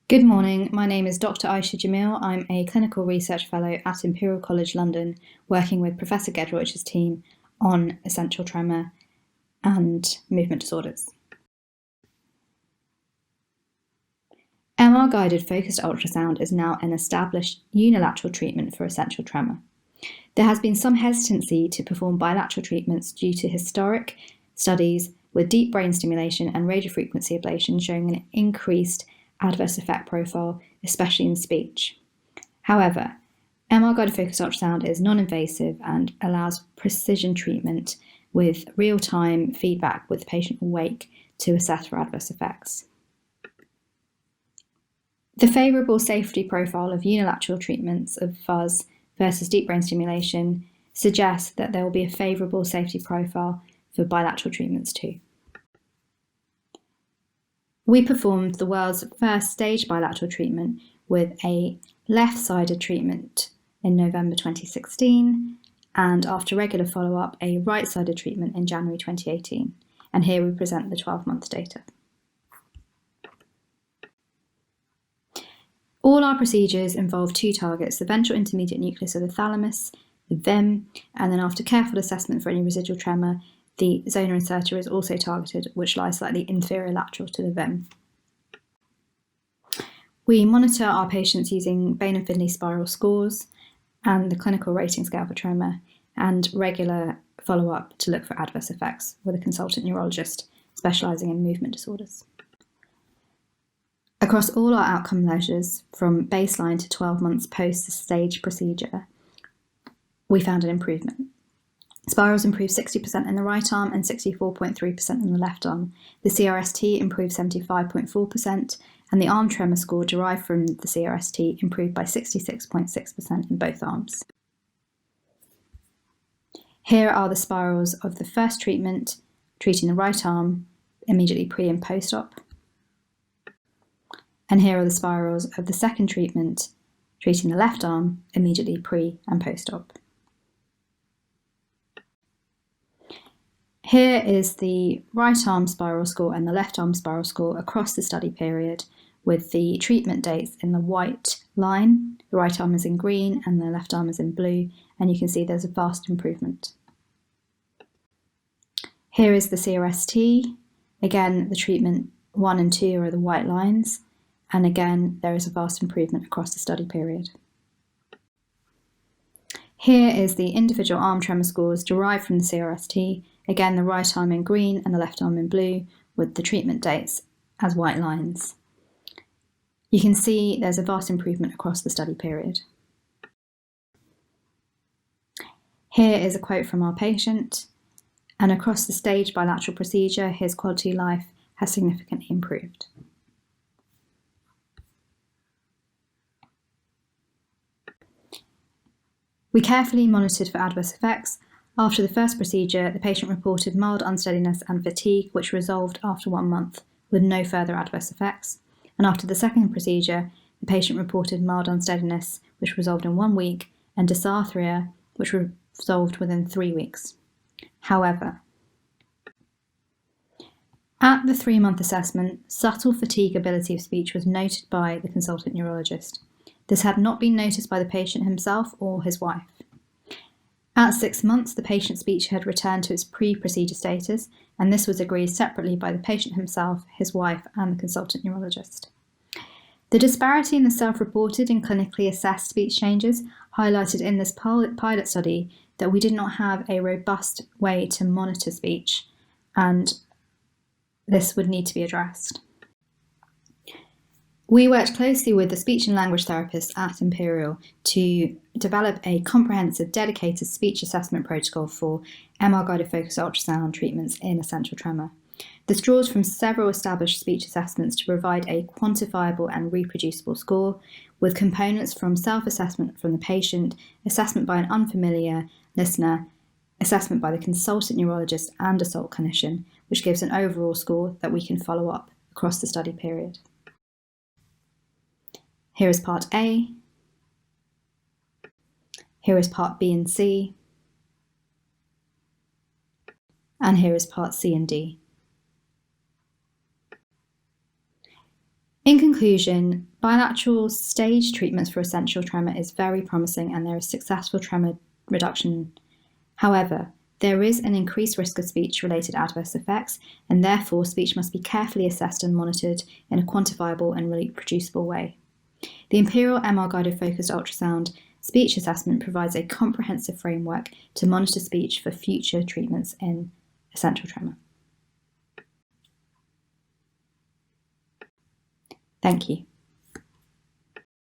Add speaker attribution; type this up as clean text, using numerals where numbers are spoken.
Speaker 1: Good morning, my name is Dr. Aisha Jameel. I'm a clinical research fellow at Imperial College London, working with Professor Gedrowich's team on essential tremor and movement disorders. MR-guided focused ultrasound is now an established unilateral treatment for essential tremor. There has been some hesitancy to perform bilateral treatments due to historic studies with deep brain stimulation and radiofrequency ablation showing an increased adverse effect profile, especially in speech. However, MR-guided focused ultrasound is non-invasive and allows precision treatment with real-time feedback with the patient awake to assess for adverse effects. The favourable safety profile of unilateral treatments of FUS versus deep brain stimulation suggests that there will be a favourable safety profile for bilateral treatments too. We performed the world's first staged bilateral treatment with a left-sided treatment in November 2016, and after regular follow-up, a right-sided treatment in January 2018. And here we present the 12-month data. All our procedures involve two targets, the ventral intermediate nucleus of the thalamus, the VIM, and then after careful assessment for any residual tremor, the zona incerta is also targeted, which lies slightly inferior lateral to the VIM. We monitor our patients using Bain and Finley spiral scores and the clinical rating scale for tremor, and regular follow-up to look for adverse effects with a consultant neurologist specialising in movement disorders. Across all our outcome measures, from baseline to 12 months post the stage procedure, we found an improvement. Spirals improved 60% in the right arm and 64.3% in the left arm. The CRST improved 75.4%, and the arm tremor score derived from the CRST improved by 66.6% in both arms. Here are the spirals of the first treatment, treating the right arm immediately pre and post-op. And here are the spirals of the second treatment, treating the left arm immediately pre and post-op. Here is the right arm spiral score and the left arm spiral score across the study period, with the treatment dates in the white line. The right arm is in green and the left arm is in blue, and you can see there's a vast improvement. Here is the CRST. Again, the treatment 1 and 2 are the white lines, and again, there is a vast improvement across the study period. Here is the individual arm tremor scores derived from the CRST. Again, the right arm in green and the left arm in blue, with the treatment dates as white lines. You can see there's a vast improvement across the study period. Here is a quote from our patient, and across the stage bilateral procedure, his quality of life has significantly improved. We carefully monitored for adverse effects. After the first procedure, the patient reported mild unsteadiness and fatigue, which resolved after 1 month with no further adverse effects. And after the second procedure, the patient reported mild unsteadiness, which resolved in 1 week, and dysarthria, which resolved within 3 weeks. However, at the 3-month assessment, subtle fatigability of speech was noted by the consultant neurologist. This had not been noticed by the patient himself or his wife. At 6 months, the patient's speech had returned to its pre-procedure status, and this was agreed separately by the patient himself, his wife, and the consultant neurologist. The disparity in the self-reported and clinically assessed speech changes highlighted in this pilot study that we did not have a robust way to monitor speech, and this would need to be addressed. We worked closely with the speech and language therapists at Imperial to develop a comprehensive, dedicated speech assessment protocol for MR-guided focused ultrasound treatments in essential tremor. This draws from several established speech assessments to provide a quantifiable and reproducible score, with components from self-assessment from the patient, assessment by an unfamiliar listener, assessment by the consultant neurologist and assault clinician, which gives an overall score that we can follow up across the study period. Here is part A. Here is part B and C. And here is part C and D. In conclusion, bilateral stage treatments for essential tremor is very promising and there is successful tremor reduction. However, there is an increased risk of speech-related adverse effects, and therefore speech must be carefully assessed and monitored in a quantifiable and reproducible way. The Imperial MR-guided focused ultrasound speech assessment provides a comprehensive framework to monitor speech for future treatments in essential tremor. Thank you.